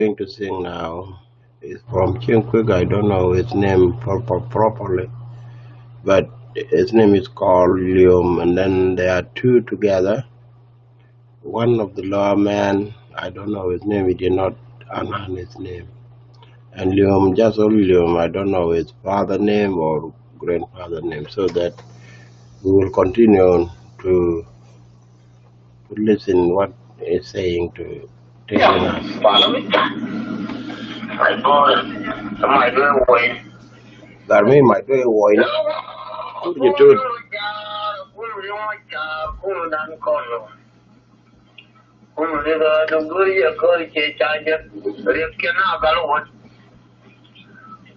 going to sing now is from cie-queke. I don't know his name properly, but his name is called Liom, and then there are two together. One of the lower man, I don't know his name, he did not announce his name. And Liom, just only Liom, I don't know his father name or grandfather name, so that we will continue to listen what he's saying to telling us. Garmi, my dear boy, you do.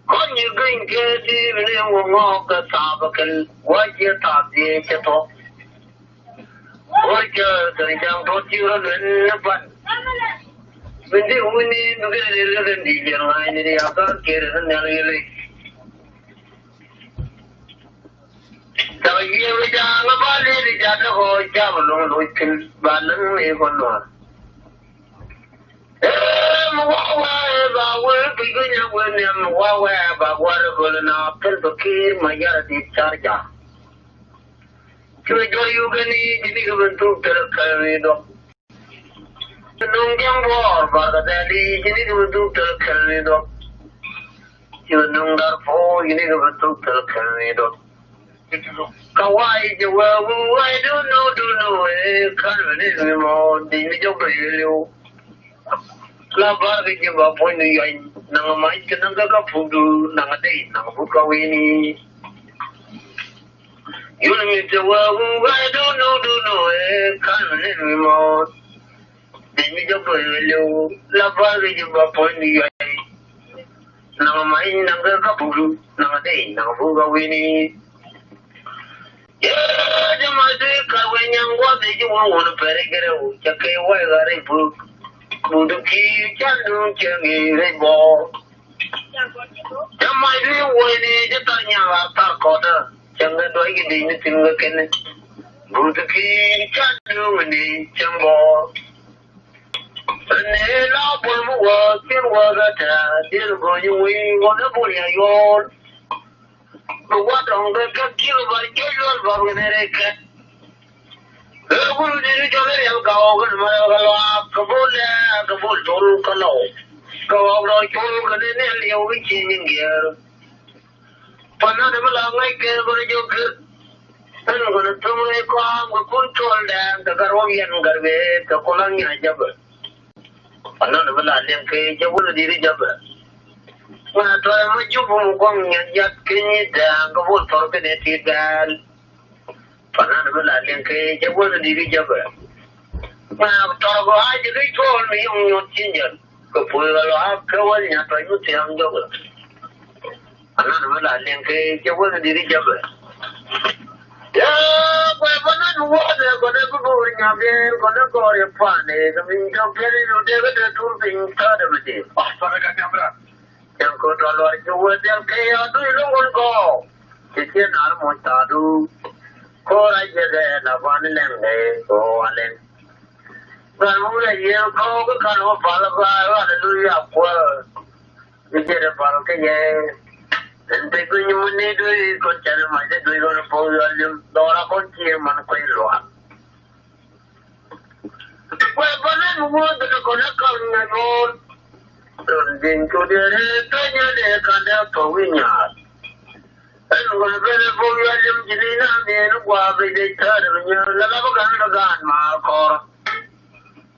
Con như gương kia thì mình muốn ngó cái sao và cái quay chia tạp gì cho tốt, quay chờ thời gian tốt chưa lên nó bận, mình đi uống đi nó cái lên đi liền lại đi đi học cái kia nó nhà đi đi, tại vì bây giờ nó bắt đi ra nó hồi cha mà luôn luôn kinh bà lớn này con nữa. Kawaii, I don't know, la ba ke ke ba point ni ai na mai ke na ga phudu na ga dei na bu ka we ni you me te wa I don't know kan ni mo de mi jo ko le la ba ke ba point ni ai na mai na ga phudu na ga dei na bu ka we ni de ma de ka we nyang wa de ji wa won pere gere u cha ke wa ga re bu Buduki chandu changi rebo. Jamai ni wani jeta nyala tar kota. Changa doi ki dini tinga kene. Buduki chandu mani chambo. Ne la bulmu wa kin wa gata. Dil go yui wana bunya yon. Buwa tonga ka kilo ba kilo ba wane ka. Guru diri chole yang kau kan malah kabul cholu kalau kalau cholu kan ini liau ichi ninggir. Pana ni malah ngai ke berjok. Anu kan tumai kau ngukun chol dan kekarwam yang garbe kekolangnya jab. Pana ni malah liang ke jabul diri jab. Mana tu yang maju bungkong nyat kini dan kabul torpe netigal. Pana ni malah liang ke jabul diri jab. Mà tao có ai chứ cái thôi mình không nhốt chín nhật cái phơi là lo cái vấn nhà tôi nhốt tiền cho rồi anh nói mới là liên cái vấn đi chơi rồi ya quay vấn nó mua rồi còn nó có nhà về còn nó có điểm phản này rồi mình trong cái này nó để cái thu mình thở được mà gì sao cái camera chẳng có trò loại chú vấn cái tôi lúc còn có cái chuyện nào một tờ đu có ai chơi là quan lên này có anh lên But you call the kind of hallelujah, you get a balcony. And they bring you money to it, go tell them I said, we're going to pull you, Dora Contier, Manaquilo. Well, but then what the connect on my road? Don't think to the Kenya, they can't help a winner. And we're going to pull you, Jelina, and Wabi, they tell you, the love of God, Marco.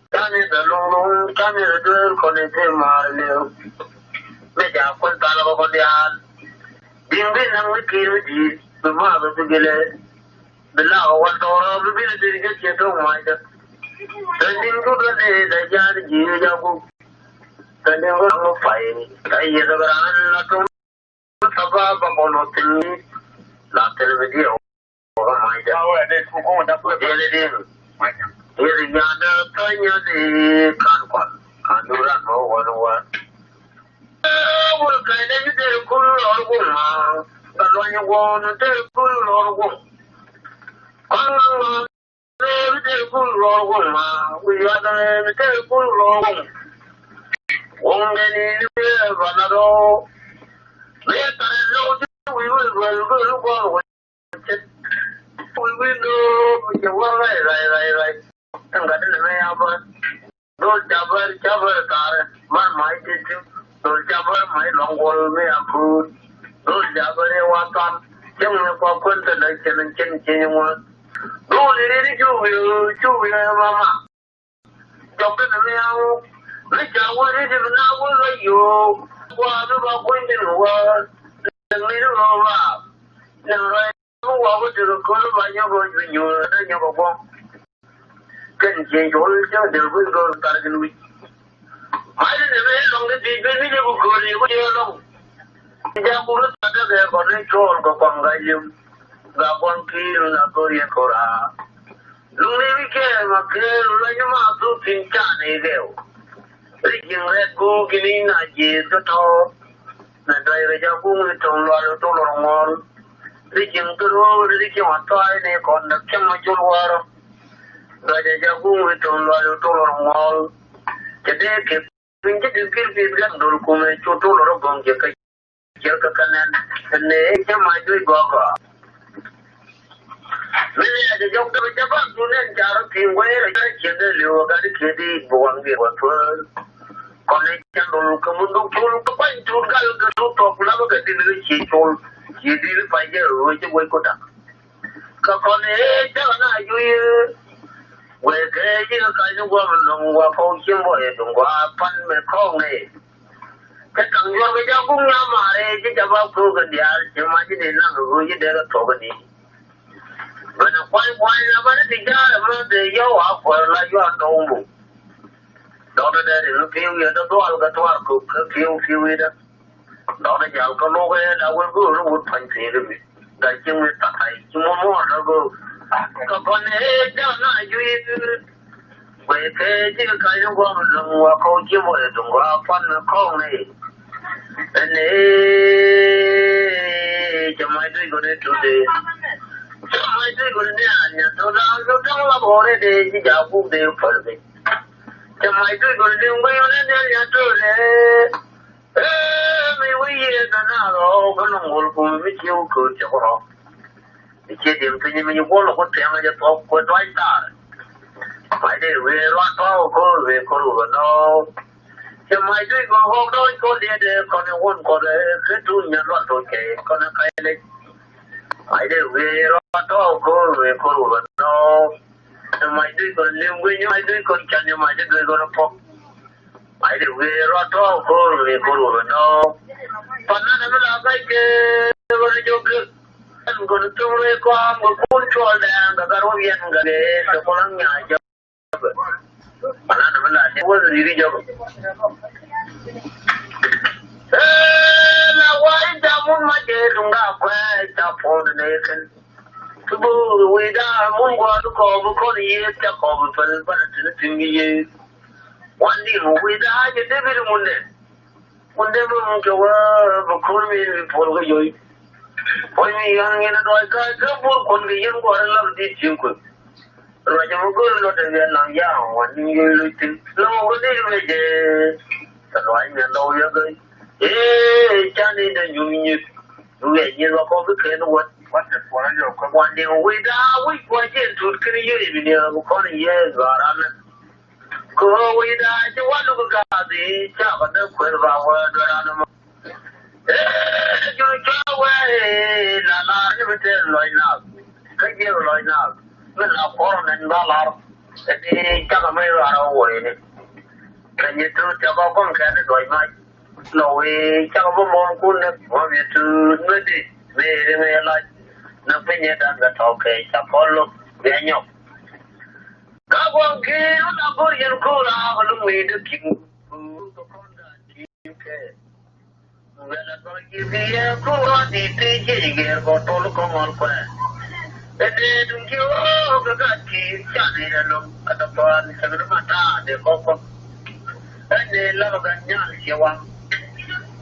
Kami belum kami berdua kondisi malu. Meja pun kalau kemudian dingin yang mikir di rumah berbeda. Bila awal orang berbeda dari kecil macam. Tanding tu kan dia jadi jiwa jago. Tanding tu kamu fine. Tapi sekarang tu sebab bangun tinggi, latar video orang macam. Awak ada hukum dapat dia macam. Ini ada tanya di kantor, kantoran orang. Bukan ini terkul orang. Kalau yang orang terkul orang. Kalau terkul orang, we ada terkul orang. Ongeni Vanado. Later, we will go. We will know the one right. And got in the way of those jabber car, my did those jabber, my long wall may approve. Those jabber walk on, young for quintal and chin one. No, you will, mamma. Jumping around, which I wanted to know you. What about winning was the middle of the right? What was the color by your voice when you were in your walk? Can change all the will go starting with. I didn't know long the people will go along. Jambu started for control of Pangayum. Gabon kill a Korean Kora. Luli became a girl like a master in China. Rigging red cook in a jeez the top. The driver Jabu with on wall. Rigging the road, rigging a toy, conduct chemical water. The Jabu with on wall. Today, keeping the kill gun, Dulkume, Chotor, Bonjaka, Jelkanan, and the Jamaica Gova. The young Japan to then Jarapin where I can tell you got a kitty, one give a twirl. Connection will come to point to Galga of Lava in the sheet hole. She did find a which way put up. Capone, Jana, you where you kind of woman long walk on him and walk on me call me. Cái thằng do cái cháu cũng nhắm mà đây chứ cháu bao cô gần nhà chứ mà chứ đến là người chứ để nó thổ gần đi. Mà nó quay là mà nó thì ra là mà để dấu áo quần là do ăn đồ mù. Đó là để nó kêu vậy nó toa cái toa cực kêu vậy đó. Đó là chẳng có lô cái đã quên cứ nó một phần thì được. Đại chung người ta thấy chứ mua nó cứ. Còn con ấy cháu nó chú ý về cái cái nó qua mình dùng qua câu chứ mà dùng qua phân nó không này. Nên cho mấy đứa con ấy chủ đề. Mai tôi còn đi ăn nhà tôi đang tôi trong là bỏ đấy để chỉ giáo cũng đều phải vậy. Cho mai tôi còn đi quay lên nhà tôi đấy. Mấy quý gì đó nào rồi có nó ngồi cùng mấy chiêu cười cho họ. Thì chế điểm tôi như mình có là có tiền là cho tôi có đói ta. Phải để về loạt to có về có đủ rồi đâu. Cho mai tôi còn hôm đó có đi để còn nó quên có đấy cái tôi nhận loạt rồi kể còn nó cái đấy. Phải để về đó có về có đủ rồi đâu. Mày đi còn liêm với nhau, mày đi còn chăn nhau mày đi còn nó phọc. Phải để về đó có về có đủ rồi đâu. Phần này nó là cái còn nó chụp được. Còn nó chụp lên qua một cuốn tròn đèn cả cái rô viên cả cái sẽ có lăng nhà cho. Phần này nó là cái gì đi cho. Là quay cha muốn mà chơi cũng đã quay cha phone này khen. Cứ bù vì đã muốn qua nó có gì cha có một phần phần là chuyện gì. Quan điểm vì đã chứ thế biết muốn đấy. Muốn đấy mà kiểu một con mình phone cái gì. Phone mình ăn nghe nó đòi cái bù con cái gì qua làm gì chịu quên. Rồi cho một con nó để làm giàu quan điểm người tin. Lâu cái gì về chứ. Thật nói nhà lâu vậy cái. Cha nên là nhiều như vậy như là có cái nó quên được quá rồi cái quan điểm với đã với quan điểm tụt cái gì thì nhiều có gì và ăn có với đã chứ quan được cái gì cha vẫn được quên vào rồi ăn mà chứ cha vậy là như vậy lời nào cái gì lời nào mình là có nên ba là thì chắc là mấy là đâu rồi này cái như tôi cho con cái nó rồi mai nói chắc là mong con nó mà biết nữa đi về lại nó phải nhớ đến cái thao cái chắc có lúc về nhau các quan kia nó có những cô là lúc mình được kinh về là có gì thì cô đi thì cái có tôi lúc có ngon quá để đúng chứ cái gì chả đi là nó cái tập đoàn cái nó ta để có để là cái nhà siêu hoàng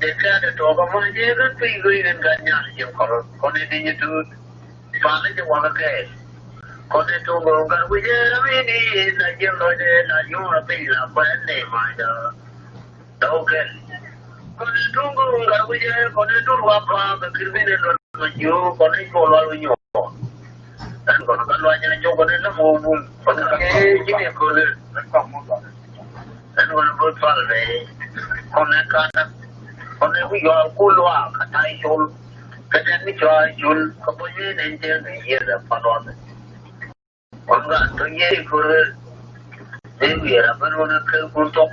để cái để tôi có mà cái tùy người đến cái nhà siêu có đi như tôi phá lên cho hoàng cái có thể tôi có cái bây giờ mình đi là nhiều rồi để là nhiều là bây là quen để mà đó ok con đi trung cũng gặp bây giờ con đi trung qua qua cái kia bên đó mà nhiều con đi cô lo nhiều dan còn con lo như nhau con đi nó mù mù con cái này con đi dan con bớt phải về con này con này bây giờ cô lo cái này chôn cái này cho chôn có bao nhiêu nên chơi này gì đó phải lo con gà tôi nghĩ cô đi về là bên đó cái cô tốt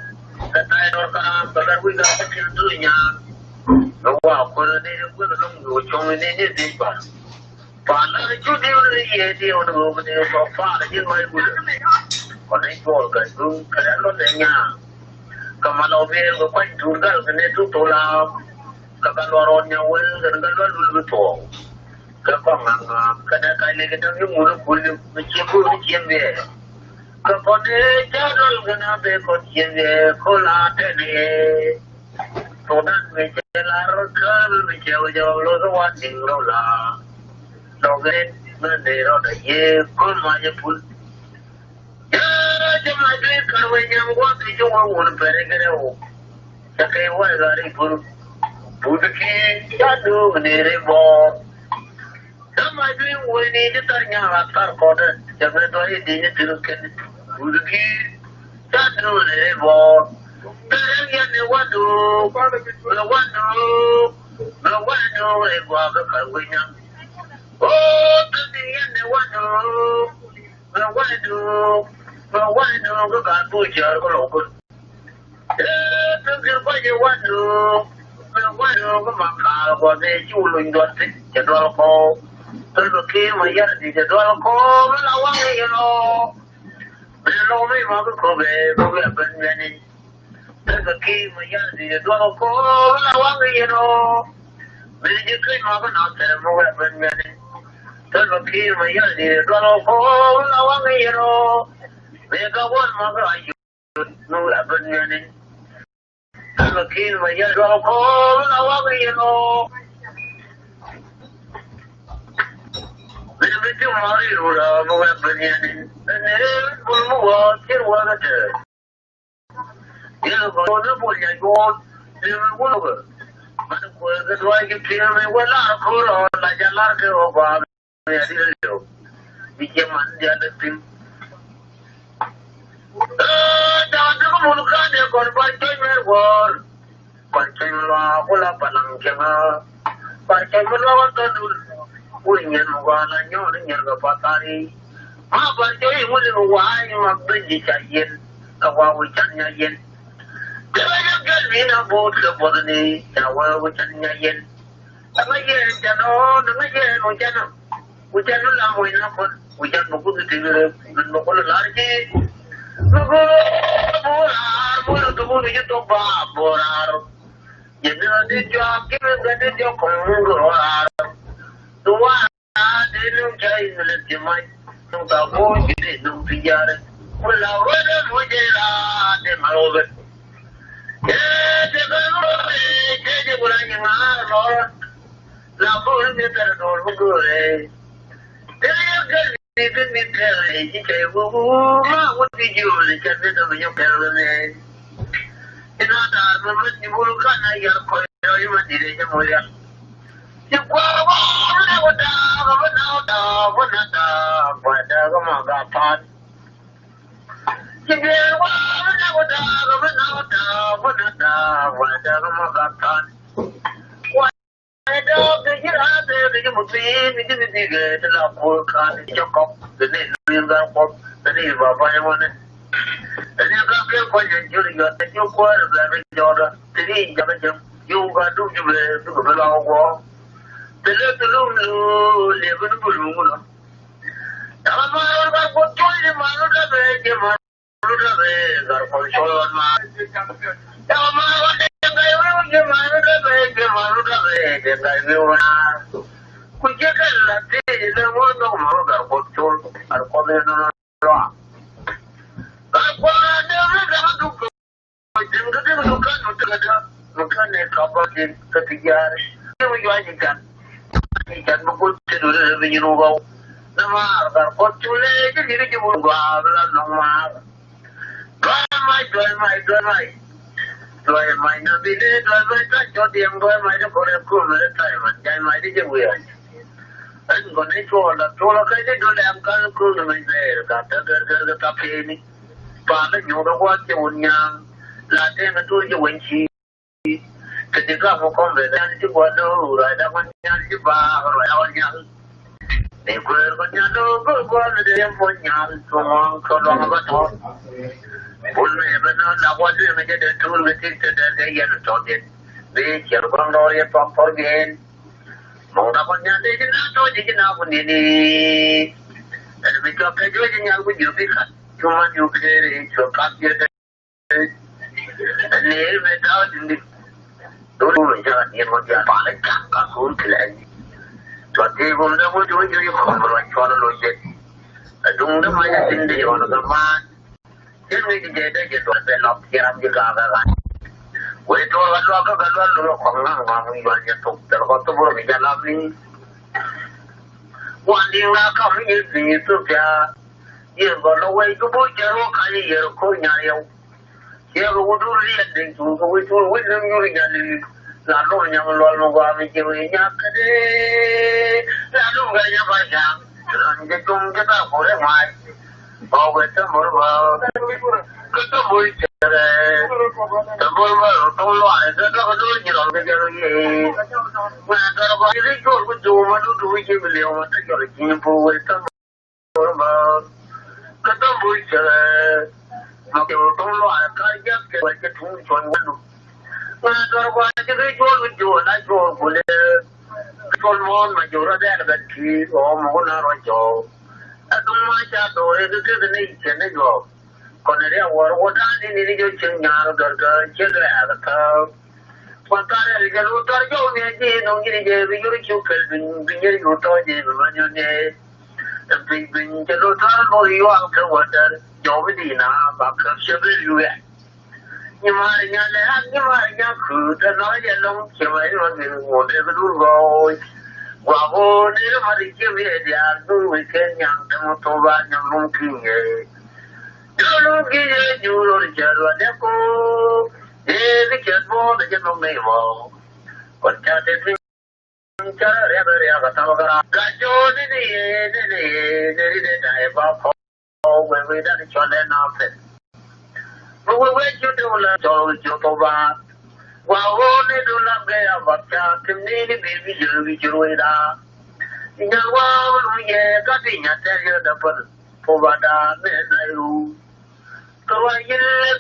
cái này nó cái bây giờ cái chuyện tôi nhà nó vào cô đi cô nó ngồi trong này đi bà Pala chú điều này gì điều nó gồm điều có pha là như mấy bữa còn anh bỏ cái đó nó để nhà cầm mà lâu về có quanh chuột cái này chú tôi làm các bạn lo nhau với cái đó luôn thôi các con cái này cái này cái đó những người cũng được chiếm về các con ấy cha rồi cái nào về con chiếm về cô là thế này tôi đang về chơi là rồi về chơi giờ lo cái quan điểm rồi là đâu cái bên đây rồi đấy con mà như phun cho mà cái cái vậy nhau quá thì chúng ta muốn phải cái đâu chắc cái vậy là đi phun phun cái cha đưa cái này đi bỏ cho mà cái vậy này chúng ta nhà là tar con đấy cho nên tôi đi như thế cái phun cái cha đưa cái này bỏ cái này này quá đủ là quá đủ để qua cái vậy nhau oh, cái này này quá đủ mà quá đủ cái cả tôi chờ có lỗ con tôi quá nhiều quá đủ cái mặt cả qua đây chú luyện đoán thích cho đó có tôi được khi mà giờ thì cho đó có nó là quá nhiều nó bây giờ nó mới mà cái có về bên này tôi được khi mà giờ thì cho đó có nó là quá nhiều nó bây giờ cái mà cái nào sẽ mua bên này tôi là khi mà giờ thì tôi nó có là quá nhiều nó bây giờ có quan mà cái ai nó là bên này tôi là khi mà giờ tôi nó có là quá nhiều nó bây giờ biết chưa mà đi rồi là một cái bên này nên muốn mua cái mua cái gì giờ có nó mua nhà con thì mua được mà cái đôi cái kia mình quên là khó rồi là giờ là cái hoa đi chơi mà đi ăn tim đó nó có một cái này còn phải chơi mấy con phải chơi là có là bạn làm cái mà phải chơi mà lo cái đồ ui nhận qua là nhau nó nhận cái phát tài mà phải chơi một cái hoài mà bên gì chạy yên cái hoa với chân nhà yên cái gì nó bớt cái bớt đi cái hoa với chân nhà yên cái gì cho nó đừng cái gì một chân hujan lu lah mau ini apa? Hujan buku tu tinggal buku lu lari. Buku borar, tu buku itu borar. Jadi nanti jual kita nanti jual borar. Tua dia nu cai nanti mai, nu tak boleh jadi nu pijar. Walau ada mujalah dia malu. Dia kalau dia bulan yang lalu, lalu dia terlalu buku. Cái mít theo này chỉ chạy vô mà muốn video này chân biết đâu nhau theo này cái nó đã mà mất những vô cái này giờ coi rồi nhưng mà chỉ để cho mọi người nhưng qua nó đã có mà gặp phát chỉ biết qua nó đã có mà gặp phát đó cái gì đó cái một cái là của cái cho con cái này liên quan con cái này vào bao nhiêu này cái này cái quan trọng chưa được cái chưa qua được là bây giờ đó cái này cho cái chừng yêu cái đúng như vậy tôi phải lo quá cái này tôi luôn liền với nó luôn rồi đó mà nó có chơi thì mà nó ra về cái mà nó ra về rồi còn chơi mà đó mà cái mà nó ra về cái cái view na kuja kan là thế là muốn nó mà nó có chôn ở con bên nó lo cái con nó ra nó đúng rồi cái nó nó cái này có bao nhiêu cái gì cái mà doanh nghiệp cái chân mà cũng chưa được bây giờ nó vào nó mà con chôn lên cái gì cái muốn vào là nó mà cái mai rồi mày nó đi đến rồi với ta cho tiền rồi mày nó có đẹp hơn rồi tại mà chạy mày đi chơi quyền anh còn đấy cho là cái đấy nó làm cái cứ là mình về cả cái cà phê này và nó nhiều nó quá cho một nhà là thế mà tôi cho quên chi cái gì cả một con về ra chứ qua đâu rồi đã con nhà chứ bà rồi ao nhà để quên con nhà đâu cứ qua là để em con nhà con lo mà thôi bốn này bên nó là quan điểm mình để tour với cái cái gì nó cho tiền vì chỉ con đó là phong viên mong đã con nhà để cái nào thôi chứ nào con đi đi để mình cho cái chỗ nhà của nhiều cái khác chúng ta nhiều cái cho các cái này mình đâu đi đối với cho nhiều con nhà phải là các con cái này cho thì cũng đã có chỗ gì không rồi cho nó lôi chết đúng đó mà nhà tin đi vào nó mà cái này cái đấy cái đó phải lọc kia làm gì cả cả vậy thôi cái lo không ngang mình vào nhà tục để có tôi vừa mình làm đi quan điểm là không như gì tôi cả giờ còn lâu ấy cứ bôi chơi nó cái gì rồi coi nhà yêu giờ có tôi liền đến tôi nó như nhà đi là nó nhà nó qua mình chơi nhà cái đấy là nó cái nhà phải làm cái chung cái ta có đấy ngoài bảo vệ tâm hồn vào cái tâm hồn chơi tâm hồn vào tôi loại cái đó có đôi như là cái gì mà tôi bảo cái đấy tôi chú mà tôi đuổi chơi liều mà tôi gọi là chim phù với tâm hồn vào cái tâm hồn chơi mà kiểu tôi loại cái giác cái thùng chuẩn luôn mà tôi bảo cái đấy tôi chú là chú của cái con món mà chú ra đây là cái gì mà nó rồi chú đúng mà cha tôi cái này chuyện này rồi còn này ở đây đi cho chừng nhà rồi cái chơi cái thao quan ta này cái lúc đó vô này gì nó như thế bây giờ chịu cái bây giờ lúc đó gì mà như thế bây giờ lúc đó nó yêu ăn cái vật đó cho cái gì nào bác cứ chơi cái gì vậy nhưng mà nhà này nhưng mà nhà khử ta nói vậy nó chỉ mấy mà thì ngồi đây cái đuôi rồi và vô nếu mà đi chơi về thì ăn tôi cái nhà trong tôi bán nhà luôn kinh nghề lúc kia nhiều rồi chờ rồi nếu cô cái chuyện vô là chân ông này vào còn cha thế thì cha ra cái tao cái chỗ đi này vào phố về đã cho lên nào thế về chỗ đâu là cho tôi vào wow này đâu làm cái vật cha thì đi bị rồi đã nhà wow lui cái gì nhà thế giờ đập phố đã này luôn tôi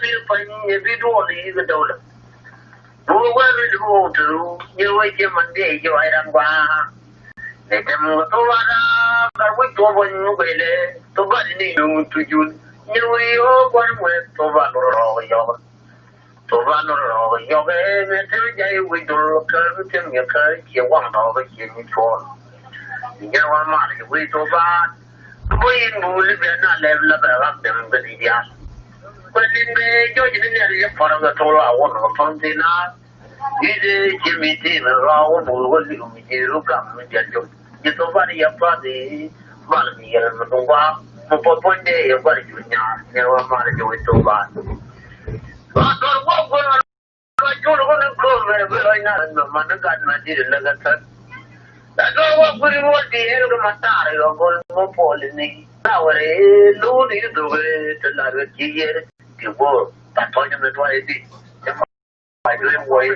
bị phải bị đuổi đi cái đâu bố quên đi bố chú như vậy chứ mình đi cho ai làm qua để cho tôi ra cái quýt tôi vẫn như vậy đấy tôi bắt đi dùng tôi chun như vậy quan nguyện tôi vào rồi cái thế giới với tôi cái tiếng nhật cái chiều quang đó cái chuyện như thôi nhưng mà cái với tôi vào tôi mua cái này là phải làm cái gì đó when in Georgia is a part of the Torah, one of the Fontina, is a Jimmy Tin, around what you look up with your nobody a party, Malmi, and Nova, for one day, a body junior, never married with Toba. What will I go to call very not in the Managan, my dear Legacy? That's all what we want the end of my time, or going more falling. Now, no need to wait another year. Bố ta thôi nhưng mà tôi đi phải lên quay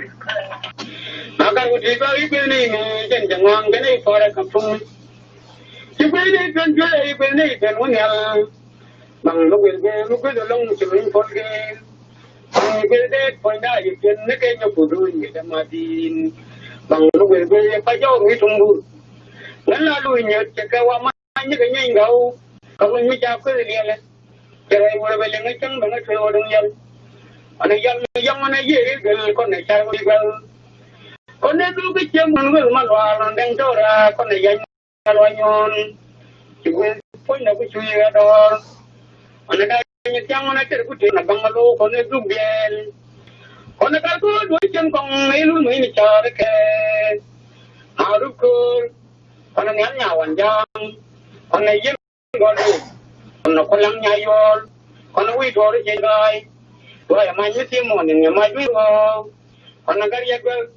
mà cái gì có ý bên này chân chẳng ngon cái này phải là cặp phun chứ bên này bên này bên muốn nhà bằng lúc cái lông chụp hình phun cái bên đây phải đã gì trên mấy cái nhau phụ đuôi vậy mà đi bằng lúc cái phải cho người tung bùงั้นเราดูเนี่ยจะแกว่ามันนี่ก็ยังเขาไม่มีจับก็เลยเลยJadi mulai beli ngeceng dengan sewa dengan yang mana ye con này sai với con này cứ cái chiếc mình cứ mà loa đang cho ra con này dành loa nhon chỉ có nào cái chui ra đó con này cái nhang mana cái cái chuyện là bằng lô con này cứ biển con này cái cứ đuổi chân con mấy lúc mấy chờ đấy cái hào lúc con này nhắn nhào hoàn giang con này giết con đi nó con lăng nhai vô con nó uy đồ đấy trên coi Why am I missing morning? Am I doing well? On a carrier girl.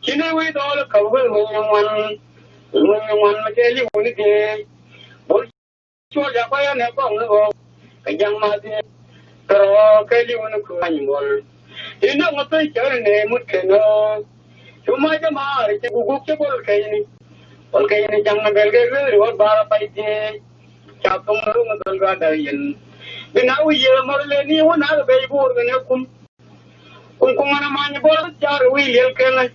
She knew with all the cover one. One material unity. Both sure Japaya never know. A young mother. Pero Kelly on a crying wall. You know what I tell name would know. You might have married a bookable cane. Okay, in a young Belgian or Barapaiti. Chapter Gadayan. Now we hear Marlene, one other baby born in a Kumana Manibor, Jar William Kelly.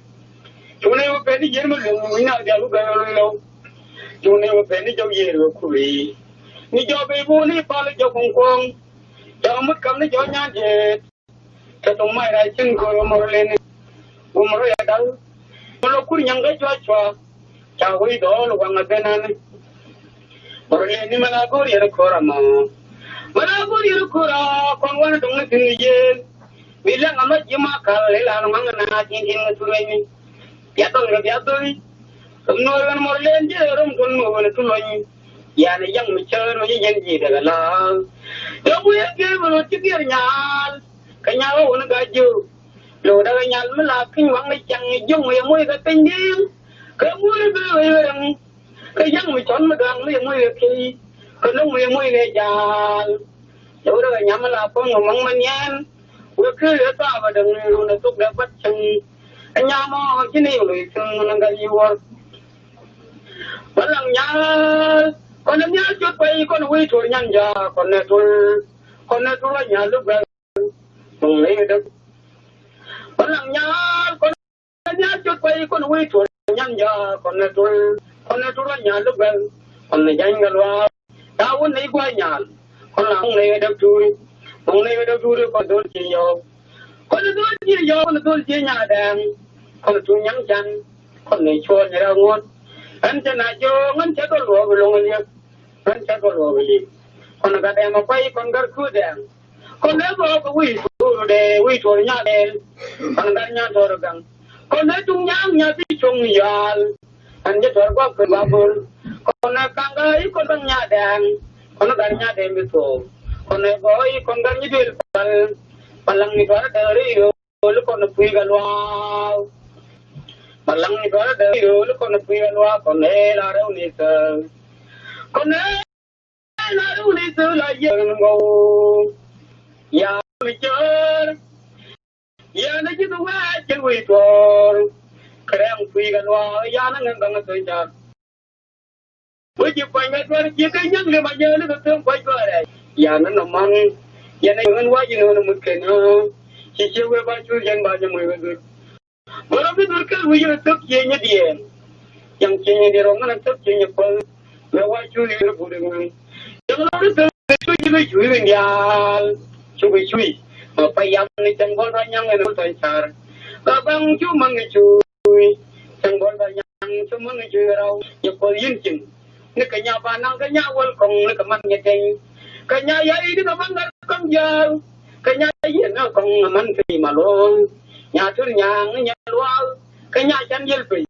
You never penny German, we know the Lugano. You never penny of Yellow Kuri. Nijo baby, Palajo Kong Kong. Jamut come to join Jet. Tatum my right in Goro Marlene. Umara, Molokur Yanga Joshua. Chawi doll, one of Benan. Marlene Malagori and a Korama. Malagori Kura, Konwan don't listen to you. Bilang amat jema kalela mangana cincin tulani. Piatong piatoi. Semua orang morlen je orang pun mau tulani. Ya ni yang macam ni yang jadi dalam. Yang boleh ke mana cikir nyal. Kenyal orang gaju. Lo dah nyal melakin wang macam jong yang boleh ketinggi. Kamu lebih orang. Yang macam madang yang boleh ke. Kalau yang boleh jal. Lo dah nyal melapang ngomong manyan. We're clear about the moon that took the button. And Yama, Ginny, you work. Well, Yal, on a near to pay, on away to Yanja, on a tour, Yaluga. Well, Yal, on a near to pay, on away to Yanja, on a tour, Yaluga, on the Yangalwa. That one they go Yan, on a lay of two. Only with a good for those yo. On the good yo, on the good dam, on the 2 young jan, on the shore near one. And then I go and check all over long you. And check all over you. On the goddamn away, on the good dam. On the go away to the way to Yadel. On the Yadorgan. On the 2 young Yapi Yal. And just work with bubble. On the Kanga, you couldn't Yadam. On the Yadam before. Con này gói con gắn như thế phần lăng như đó đời lúc con được quy loa phần lăng như đó đời lúc con được quy loa còn này là đâu nè sờ còn này là đâu nè sờ là giờ ngô ya mình chơi ya nó chứ không ai chơi quy rồi cái đang quy loa ya nó ngân ngân tôi chơi với chụp quanh mấy con chỉ cái nhất là mà giờ nó được thương quay qua đây ya nó nằm ăn ya này ngân quá chứ nó một cái nó chỉ chơi với bao nhiêu dân bao nhiêu người được mà nó biết được cái bây giờ tập chơi như thế yang chơi như thế rồi nó tập chơi như vậy mà quá chú đi được buồn người yang nó được chơi như chui bên nhà chui mà phải yang này chẳng có ra yang này nó phải chả các bang chú mang cái chui chẳng có ra yang chú mang cái chui đâu như có yên chừng nó cái nhà bà năng cái nhà quên còn nó cái mang cái cái nhà vậy đi nó mang con giờ cái nhà gì nó còn mang gì mà luôn nhà thứ nhà luôn cái nhà chăn dây phì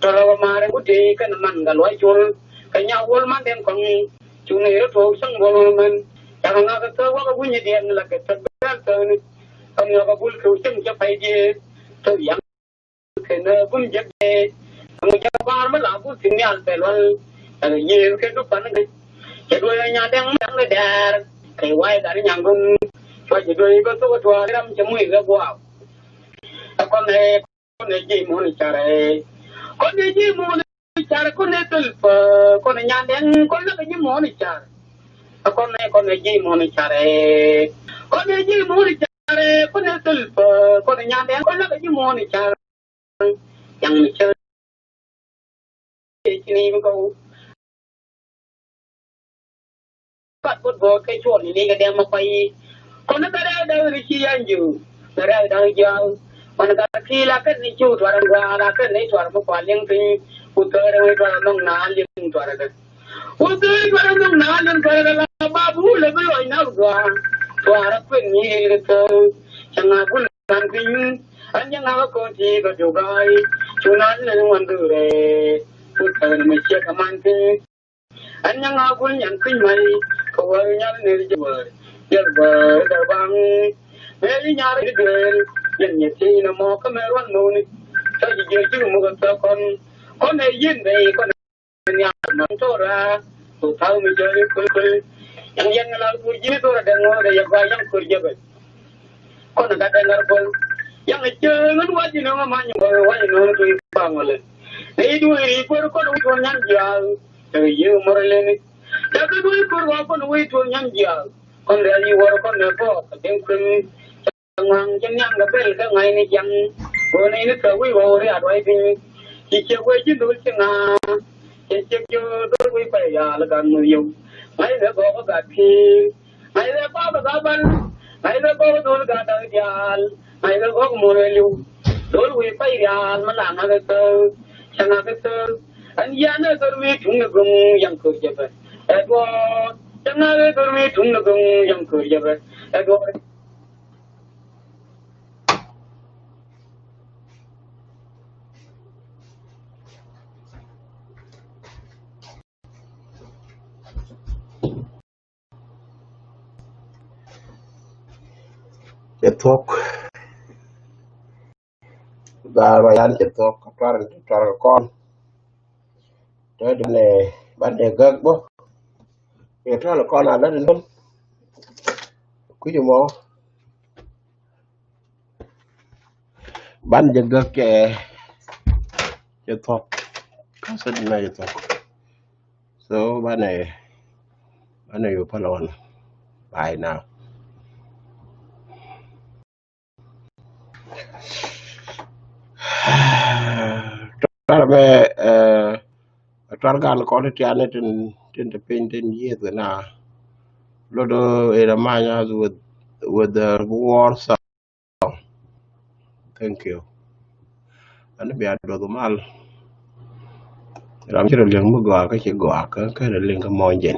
rồi mà đây cũng thì cái mang cái loại chuột cái nhà quên mang đem còn chuột này nó thuộc sang bộ mình chẳng nó cái cơ quá cái bunyi điện là cái thật rất là còn nó cái bunyi khử chân cho phải gì tôi dám cái nó bunyi gì người cha ba mới làm bunyi nhà phải luôn nhiều cái lúc phản cái chỉ đôi nhà đang cái đà cái quay cả nhà con cho chỉ đôi có số thua cái năm chấm mười cái wow con này gì muốn trả đấy con này gì muốn trả con này từ con này nhà đang con nó cái gì muốn trả con này gì muốn trả đấy con này gì muốn trả đấy con này từ con này nhà đang con nó cái gì muốn trả chẳng chơi chỉ này câu bắt bút vô cái chuột này cái đem mà quay còn nó cái đây là chi ăn nhiều cái đây đang giàu còn cái khi là cái này chuột vào ra là cái này chuột một quả liên thì u tơ rồi vào nông nà liên chuột rồi u tơ vào nông nà liên chuột là babu là cái loại nào rồi chuột là cái gì cái chẳng là bún ăn kinh anh chẳng là có gì có chỗ gai chuột nó là ngon từ đấy u tơ mình chia cái măng kinh anh nhang aku yang kinh mày cầu ơi nhang này đi chơi chơi bờ bờ băng Hey, nyari girl, yen yeti na mo kameran noni. Sa jiji mo ka kon e yin be kon nya man tora. To tau mi jeri kul. Yang la ku ji to da ngo da ya ba yang ku je be. Kon da da ngar kul. Yang che ngan wa ji na ma nyi wa ni no tu pa ngole. Ei du ri ko ko du ko nyan ja. E ye mo le ni. Da ku du ko ko no wi to nyan ja. Kon da yi war kon ne ko ka den kun Hoàng chân nhang cái bể cái ngày này chẳng bữa nay nó cởi quỳ vào đấy à đôi thì chỉ chiều quay chứ đôi chân à chỉ chiều đôi quỳ phải à là càng người dùng mấy đứa có cả khi mấy đứa có cả bên mấy đứa có đôi cả đời già mấy đứa có một người lưu đôi quỳ phải à mà làm cái tơ chẳng là cái tơ anh già nó tôi biết chúng nó cũng yang cười chứ vậy em có chẳng là tôi biết chúng nó cũng yang cười chứ vậy em có Cái thuốc và mà ăn cái thuốc cho con tới đến này bạn để gật bố để cho là con là nó đến luôn quý vị mô bạn để gật cái thuốc có sự này thuốc số bạn nàyอยู่พะโลนbài nào đó là về toàn gan có được tiền trên the pain 10 years now Lodo Eramanya with the war song. Thank you. Anh bị đồ tụi mal. Làm cho được liền mức gọi cái chuyện gọi cái là liền cái mòn dần.